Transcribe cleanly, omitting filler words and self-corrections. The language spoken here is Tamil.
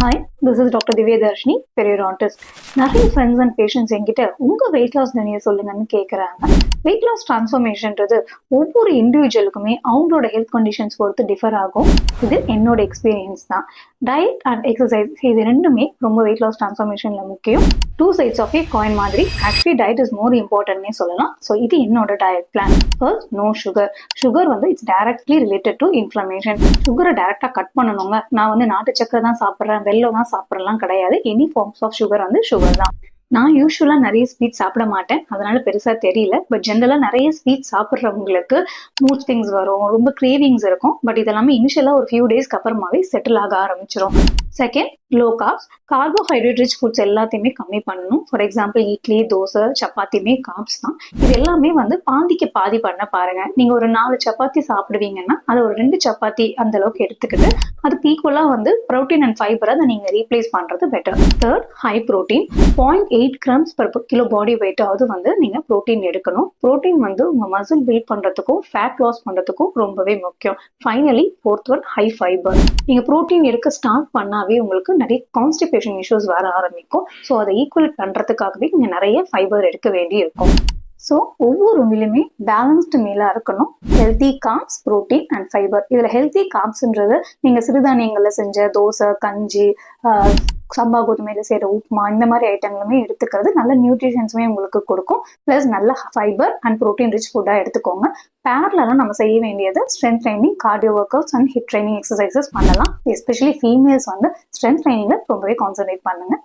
Hi, this is Dr. Divya Darshini, periodontist. நிறைய ஃப்ரெண்ட்ஸ் அண்ட் பேஷண்ட்ஸ் என்கிட்ட உங்க வெயிட் லாஸ் ஜர்னியை சொல்லுங்கன்னு கேட்குறாங்க. வெயிட் லாஸ் டிரான்ஸ்ஃபர்மேஷன்றது ஒவ்வொரு இண்டிவிஜுவலுக்குமே அவங்களோட ஹெல்த் கண்டிஷன்ஸ் பொறுத்து டிஃபர் ஆகும். இது என்னோட எக்ஸ்பீரியன்ஸ் தான். டயட் அண்ட் எக்ஸசைஸ் இது ரெண்டுமே ரொம்ப வெயிட் லாஸ் டிரான்ஸ்ஃபர்மேஷன்ல முக்கியம். Two sides of a coin மாதிரி ஆக்சுவலி டயட் இஸ் மோர் இம்பார்ட்டன்ட்னே சொல்லலாம். ஸோ இது என்னோட diet plan. First, no sugar. Sugar வந்து it's directly related to inflammation. சுகரை டைரக்டாக கட் பண்ணணுங்க. நான் வந்து நாட்டு சக்கரை தான் சாப்பிட்றேன், வெல்லம் தான் சாப்பிட்றலாம் கிடையாது. எனி ஃபார்ம்ஸ் ஆஃப் சுகர் வந்து சுகர் தான். நான் யூஸ்வலாக நிறைய ஸ்வீட் சாப்பிட மாட்டேன், அதனால பெருசாக தெரியல. பட் ஜென்ரலாக நிறைய ஸ்வீட் சாப்பிட்றவங்களுக்கு மூட் ஸ்விங்ஸ் வரும், ரொம்ப கிரேவிங்ஸ் இருக்கும். பட் இதெல்லாமே இனிஷியலாக ஒரு ஃபியூ டேஸ்க்கு அப்புறமாவே செட்டில் ஆக ஆரம்பிச்சிடும். Second, low carbs. Carbohydrate rich foods எல்லாத்தையுமே கம்மி பண்ணணும். ஃபார் எக்ஸாம்பிள் இட்லி, தோசை, சப்பாத்தியுமே கார்ப்ஸ் தான். இது எல்லாமே வந்து பாதிக்கு பாதி பண்ண பாருங்க. நீங்க ஒரு 4 சப்பாத்தி சாப்பிடுவீங்கன்னா அதை ஒரு 2 சப்பாத்தி அந்த அளவுக்கு எடுத்துக்கிட்டு அதுக்கு ஈக்குவலா வந்து ப்ரோட்டீன் அண்ட் ஃபைபரை அதை நீங்க ரீப்ளேஸ் பண்றது better. Third, high protein. 0.8 grams per kilo body வெயிட்டாவது வந்து நீங்க ப்ரோட்டீன் எடுக்கணும். ப்ரோட்டீன் வந்து உங்க மசில் பில்ட் பண்றதுக்கும் ஃபேட் லாஸ் பண்றதுக்கும் ரொம்பவே முக்கியம். Finally fourth one, high fibre. நீங்க ப்ரோட்டீன் எடுக்க ஸ்டார்ட் பண்ணாவே உங்களுக்கு நிறைய கான்ஸ்டிபேஷன் இஷ்யூஸ் வர ஆரம்பிக்கும். ஸோ அதை ஈக்குவல் பண்றதுக்காகவே நீங்க நிறைய ஃபைபர் எடுக்க வேண்டி இருக்கும். ஸோ ஒவ்வொரு மீலுமே பேலன்ஸ்டு மீலாக இருக்கணும். Healthy corps, protein and fibre. இதில் ஹெல்த்தி கார்ப்ஸ்ன்றது நீங்கள் சிறுதானியங்களில் செஞ்ச தோசை, கஞ்சி, சம்பா கோதுமையில செய்கிற உப்புமா, இந்த மாதிரி ஐட்டங்களுமே எடுத்துக்கிறது நல்ல நியூட்ரிஷன்ஸுமே உங்களுக்கு கொடுக்கும். ப்ளஸ் நல்ல ஃபைபர் அண்ட் ப்ரோட்டீன் ரிச் ஃபுட்டாக எடுத்துக்கோங்க. பேரலாம் நம்ம செய்ய வேண்டியது strength training, cardio work outs and hit training exercises பண்ணலாம். எஸ்பெஷலி ஃபீமேல்ஸ் வந்து ஸ்ட்ரென்த் ட்ரைனிங்கில் ரொம்பவே கான்சன்ட்ரேட் பண்ணுங்க.